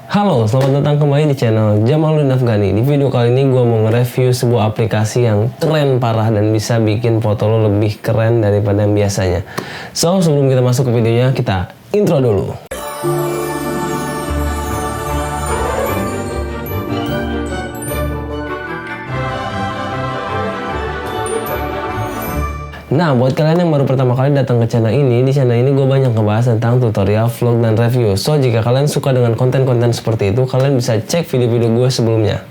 Halo, selamat datang kembali di channel Jamaludin Afghani. Di video kali ini gue mau nge-review sebuah aplikasi yang keren parah dan bisa bikin foto lo lebih keren daripada yang biasanya. So, sebelum kita masuk ke videonya, kita intro dulu. Nah, buat kalian yang baru pertama kali datang ke channel ini, di channel ini gue banyak ngebahas tentang tutorial, vlog, dan review. So, jika kalian suka dengan konten-konten seperti itu, kalian bisa cek video-video gue sebelumnya.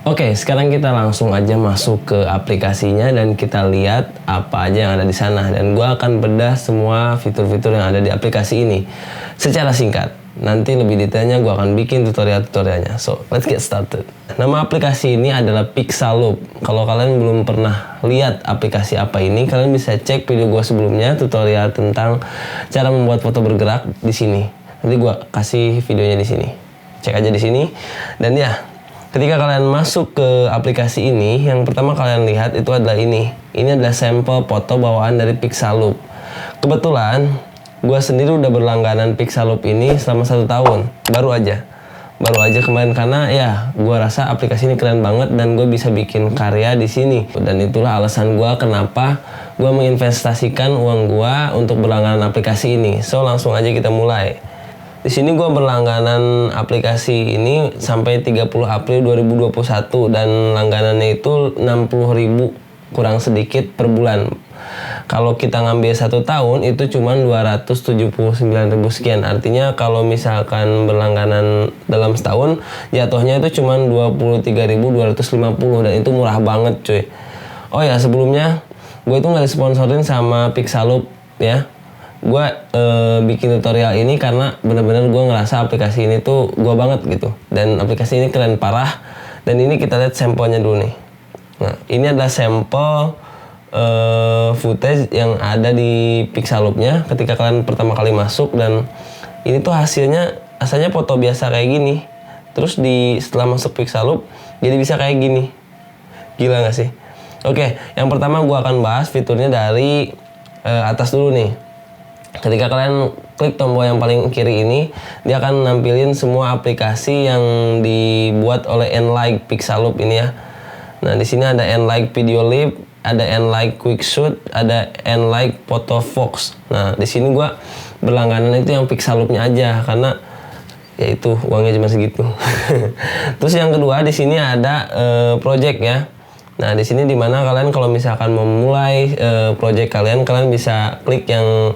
Oke, sekarang kita langsung aja masuk ke aplikasinya dan kita lihat apa aja yang ada di sana. Dan gue akan bedah semua fitur-fitur yang ada di aplikasi ini secara singkat. Nanti lebih detailnya gue akan bikin tutorial-tutorialnya. So, let's get started. Nama aplikasi ini adalah Pixaloop. Kalau kalian belum pernah lihat aplikasi apa ini, kalian bisa cek video gue sebelumnya, tutorial tentang cara membuat foto bergerak di sini. Nanti gue kasih videonya di sini. Cek aja di sini. Dan ya, ketika kalian masuk ke aplikasi ini, yang pertama kalian lihat itu adalah ini. Ini adalah sampel foto bawaan dari Pixaloop. Kebetulan gue sendiri udah berlangganan Pixaloop ini selama 1 tahun, baru aja kemarin, karena ya gue rasa aplikasi ini keren banget dan gue bisa bikin karya di sini. Dan itulah alasan gue kenapa gue menginvestasikan uang gue untuk berlangganan aplikasi ini. So, langsung aja kita mulai. Di sini gue berlangganan aplikasi ini sampai 30 April 2021 dan langganannya itu 60.000 kurang sedikit per bulan. Kalau kita ngambil 1 tahun itu cuma 279.000 sekian. Artinya kalau misalkan berlangganan dalam setahun, jatuhnya itu cuma 23.250 dan itu murah banget, cuy. Oh ya, sebelumnya gue itu nggak disponsorin sama Pixaloop ya. Gue bikin tutorial ini karena bener-bener gue ngerasa aplikasi ini tuh gue banget gitu. Dan aplikasi ini keren parah. Dan ini kita lihat sampelnya dulu nih. Nah, ini adalah sampel footage yang ada di Pixaloop-nya ketika kalian pertama kali masuk, dan ini tuh hasilnya asalnya foto biasa kayak gini, terus setelah masuk Pixaloop jadi bisa kayak gini. Gila gak sih? Oke, yang pertama gue akan bahas fiturnya dari atas dulu nih. Ketika kalian klik tombol yang paling kiri ini, dia akan nampilin semua aplikasi yang dibuat oleh Enlight Pixaloop ini ya. Nah, di sini ada Enlight Video Lip, ada Enlight Quick Shoot, ada Enlight Photo Fox. Nah, di sini gua berlangganan itu yang Pixaloop-nya aja karena ya itu uangnya cuma segitu. Terus yang kedua di sini ada project ya. Nah, di sini dimana kalian kalau misalkan mau mulai project kalian bisa klik yang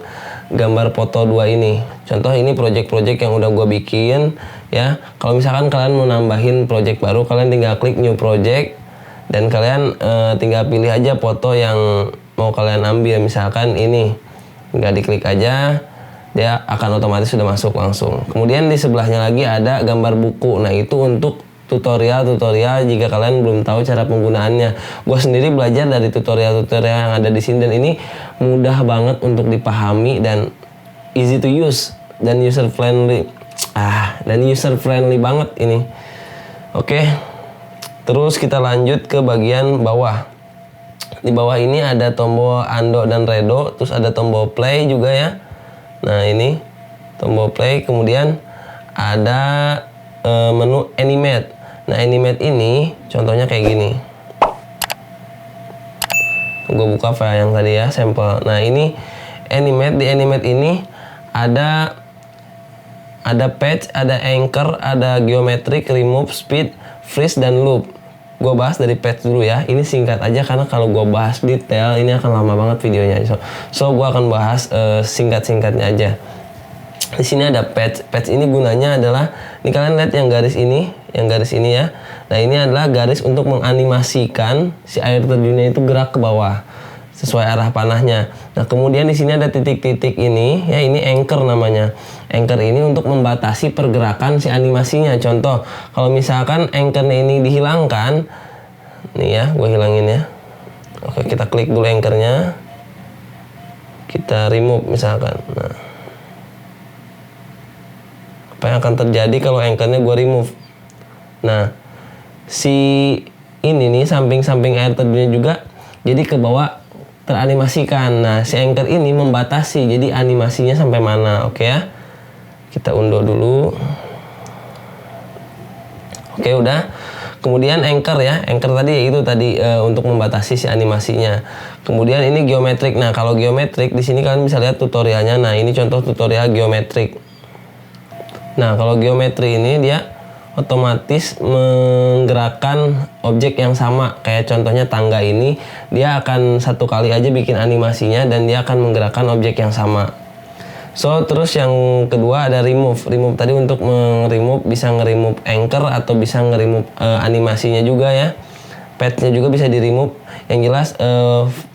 gambar foto 2 ini. Contoh ini project-project yang udah gua bikin ya. Kalau misalkan kalian mau nambahin project baru, kalian tinggal klik new project. Dan kalian tinggal pilih aja foto yang mau kalian ambil. Misalkan ini, tinggal diklik aja, dia akan otomatis sudah masuk langsung. Kemudian di sebelahnya lagi ada gambar buku. Nah, itu untuk tutorial jika kalian belum tahu cara penggunaannya. Gue sendiri belajar dari tutorial-tutorial yang ada di sini, dan ini mudah banget untuk dipahami dan easy to use dan user friendly. User friendly banget ini. Oke. Terus kita lanjut ke bagian bawah. Di bawah ini ada tombol undo dan redo, terus ada tombol play juga ya. Nah, ini tombol play, kemudian ada menu animate. Nah, animate ini contohnya kayak gini. Gue buka file yang tadi ya, sampel. Nah, ini animate. Di animate ini ada patch, ada anchor, ada geometric, remove, speed, freeze, dan loop. Gue bahas dari patch dulu ya. Ini singkat aja karena kalau gue bahas detail ini akan lama banget videonya. So gue akan bahas singkat-singkatnya aja. Di sini ada patch. Patch ini gunanya adalah, ini kalian lihat yang garis ini ya. Nah, ini adalah garis untuk menganimasikan si air terjunnya itu gerak ke bawah sesuai arah panahnya. Nah, kemudian di sini ada titik-titik ini ya, ini anchor namanya. Anchor ini untuk membatasi pergerakan si animasinya. Contoh, kalau misalkan anchornya ini dihilangkan, nih ya, gue hilangin ya. Oke, kita klik dulu anchornya, kita remove misalkan. Nah, apa yang akan terjadi kalau anchornya gue remove? Nah, si ini nih samping-samping air terjunnya juga jadi ke bawah teranimasikan. Nah, si anchor ini membatasi jadi animasinya sampai mana. Oke ya. Kita unduh dulu. Oke, udah. Kemudian anchor ya. Anchor tadi itu tadi untuk membatasi si animasinya. Kemudian ini geometrik. Nah, kalau geometrik di sini kalian bisa lihat tutorialnya. Nah, ini contoh tutorial geometrik. Nah, kalau geometri ini dia otomatis menggerakkan objek yang sama. Kayak contohnya tangga ini, dia akan satu kali aja bikin animasinya dan dia akan menggerakkan objek yang sama. So, terus yang kedua ada remove. Remove tadi untuk remove bisa nge-remove anchor atau bisa nge-remove animasinya juga ya. Patch-nya juga bisa di-remove. Yang jelas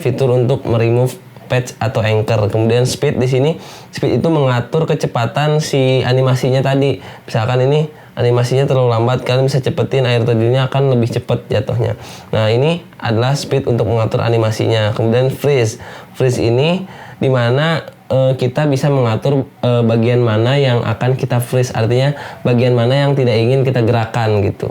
fitur untuk meremove patch atau anchor. Kemudian speed di sini, speed itu mengatur kecepatan si animasinya tadi. Misalkan ini animasinya terlalu lambat, kalian bisa cepetin, air terjunnya akan lebih cepat jatuhnya. Nah, ini adalah speed untuk mengatur animasinya. Kemudian freeze. Freeze ini dimana kita bisa mengatur bagian mana yang akan kita freeze, artinya bagian mana yang tidak ingin kita gerakan gitu.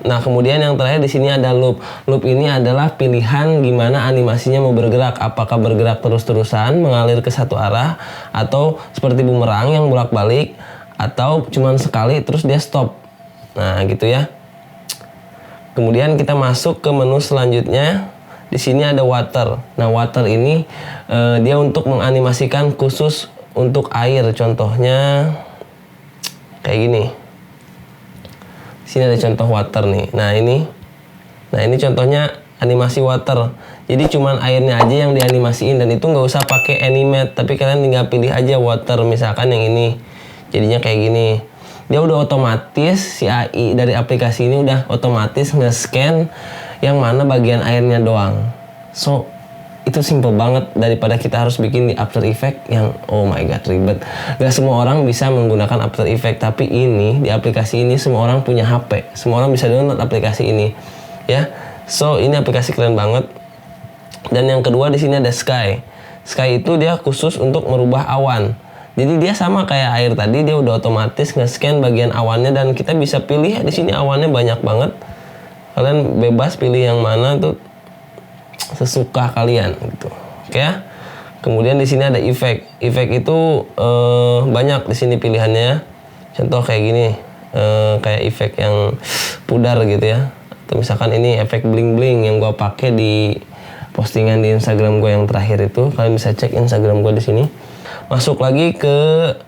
Nah, kemudian yang terakhir di sini ada loop. Loop ini adalah pilihan gimana animasinya mau bergerak, apakah bergerak terus-terusan mengalir ke satu arah atau seperti bumerang yang bolak-balik atau cuman sekali terus dia stop. Nah, gitu ya. Kemudian kita masuk ke menu selanjutnya. Di sini ada water. Nah, water ini dia untuk menganimasikan khusus untuk air. Contohnya kayak gini. Di sini ada contoh water nih. Nah, ini contohnya animasi water. Jadi cuman airnya aja yang dianimasiin dan itu nggak usah pakai animate, tapi kalian tinggal pilih aja water, misalkan yang ini. Jadinya kayak gini. Dia udah otomatis, si AI dari aplikasi ini udah otomatis nge-scan yang mana bagian airnya doang. So, itu simple banget daripada kita harus bikin di After Effects yang oh my god ribet. Gak semua orang bisa menggunakan After Effects, tapi ini di aplikasi ini semua orang punya HP. Semua orang bisa download aplikasi ini. Ya. So, ini aplikasi keren banget. Dan yang kedua di sini ada Sky. Sky itu dia khusus untuk merubah awan. Jadi dia sama kayak air tadi, dia udah otomatis nge-scan bagian awannya dan kita bisa pilih di sini awannya banyak banget. Kalian bebas pilih yang mana tuh sesuka kalian gitu. Oke ya. Kemudian di sini ada efek. Efek itu banyak di sini pilihannya. Contoh kayak gini, kayak efek yang pudar gitu ya. Atau misalkan ini efek bling-bling yang gua pakai di postingan di Instagram gua yang terakhir itu. Kalian bisa cek Instagram gua di sini. Masuk lagi ke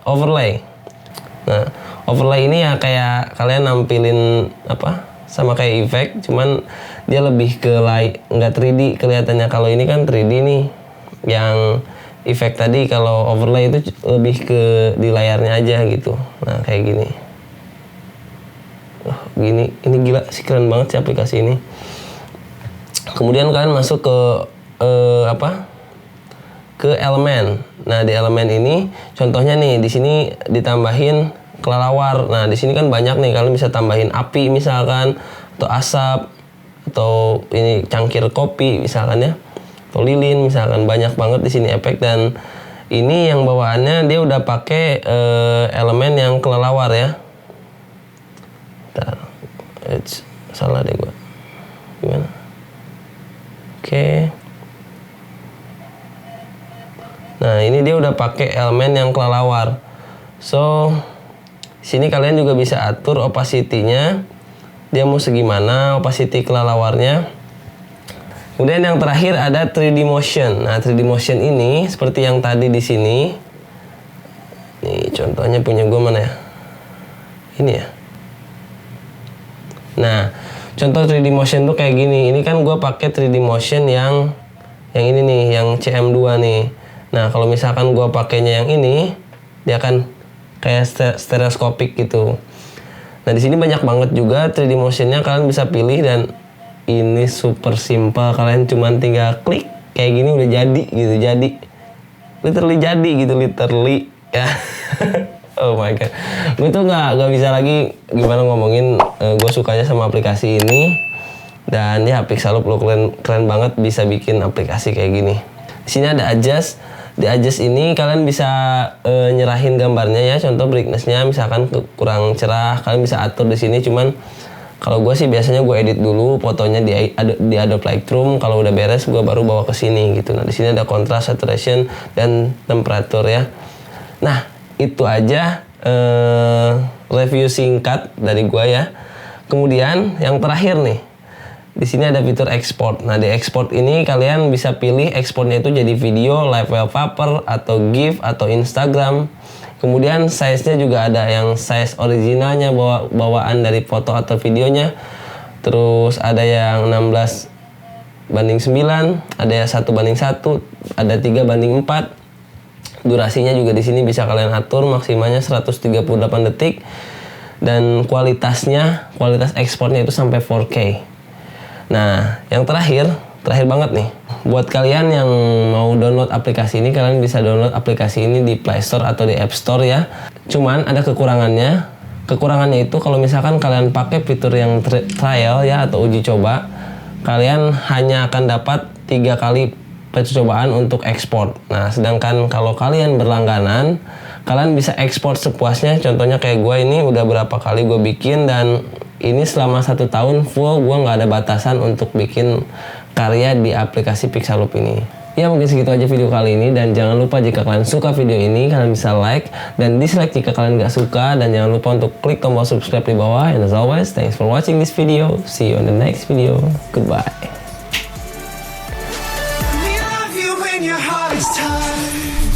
overlay. Nah, overlay ini ya kayak kalian nampilin apa? Sama kayak efek, cuman dia lebih ke nggak 3D kelihatannya. Kalau ini kan 3D nih. Yang efek tadi kalau overlay itu lebih ke di layarnya aja gitu. Nah, kayak gini. Gini, ini gila sih, keren banget sih aplikasi ini. Kemudian kalian masuk ke ke elemen. Nah, di elemen ini contohnya nih di sini ditambahin kelelawar. Nah, di sini kan banyak nih, kalian bisa tambahin api misalkan, atau asap, atau ini cangkir kopi misalkan ya, atau lilin misalkan, banyak banget di sini efek. Dan ini yang bawaannya dia udah pakai elemen yang kelelawar ya. Bentar. Salah deh gua. Gimana? Oke. Nah, ini dia udah pakai elemen yang kelelawar. So, sini kalian juga bisa atur opacity-nya. Dia mau segimana opacity kelelawarnya. Kemudian yang terakhir ada 3D motion. Nah, 3D motion ini seperti yang tadi di sini. Nih, contohnya punya gue mana ya? Ini ya. Nah, contoh 3D motion tuh kayak gini. Ini kan gue pakai 3D motion yang ini nih, yang CM2 nih. Nah, kalau misalkan gue pakainya yang ini, dia akan kayak stereoskopik gitu. Nah, di sini banyak banget juga 3D motionnya, kalian bisa pilih dan ini super simple. Kalian cuma tinggal klik kayak gini udah jadi gitu, literally jadi gitu, literally ya. Oh my god, gue tuh nggak bisa lagi gimana ngomongin. Gue sukanya sama aplikasi ini dan ya Pixaloop lo keren banget bisa bikin aplikasi kayak gini. Di sini ada adjust. Di adjust ini kalian bisa nyerahin gambarnya ya. Contoh brightness-nya misalkan kurang cerah, kalian bisa atur di sini. Cuman kalau gue sih biasanya gue edit dulu fotonya di Adobe Lightroom. Kalau udah beres gue baru bawa ke sini gitu. Nah, di sini ada contrast, saturation, dan temperatur ya. Nah, itu aja review singkat dari gue ya. Kemudian yang terakhir nih, di sini ada fitur export. Nah, di export ini kalian bisa pilih exportnya itu jadi video, live wallpaper, atau GIF, atau Instagram. Kemudian size-nya juga ada yang size originalnya bawaan dari foto atau videonya. Terus ada yang 16:9, ada yang 1:1, ada 3:4. Durasinya juga di sini bisa kalian atur, maksimalnya 138 detik. Dan kualitas ekspornya itu sampai 4K. Nah, yang terakhir banget nih. Buat kalian yang mau download aplikasi ini, kalian bisa download aplikasi ini di Play Store atau di App Store ya. Cuman ada kekurangannya. Kekurangannya itu kalau misalkan kalian pakai fitur yang trial ya atau uji coba, kalian hanya akan dapat 3 kali percobaan untuk ekspor. Nah, sedangkan kalau kalian berlangganan, kalian bisa ekspor sepuasnya. Contohnya kayak gue ini udah berapa kali gue bikin, dan ini selama 1 tahun full gue nggak ada batasan untuk bikin karya di aplikasi Pixaloop ini. Ya, mungkin segitu aja video kali ini, dan jangan lupa jika kalian suka video ini, kalian bisa like dan dislike jika kalian nggak suka, dan jangan lupa untuk klik tombol subscribe di bawah. And as always, thanks for watching this video. See you on the next video. Goodbye. Your heart is tired.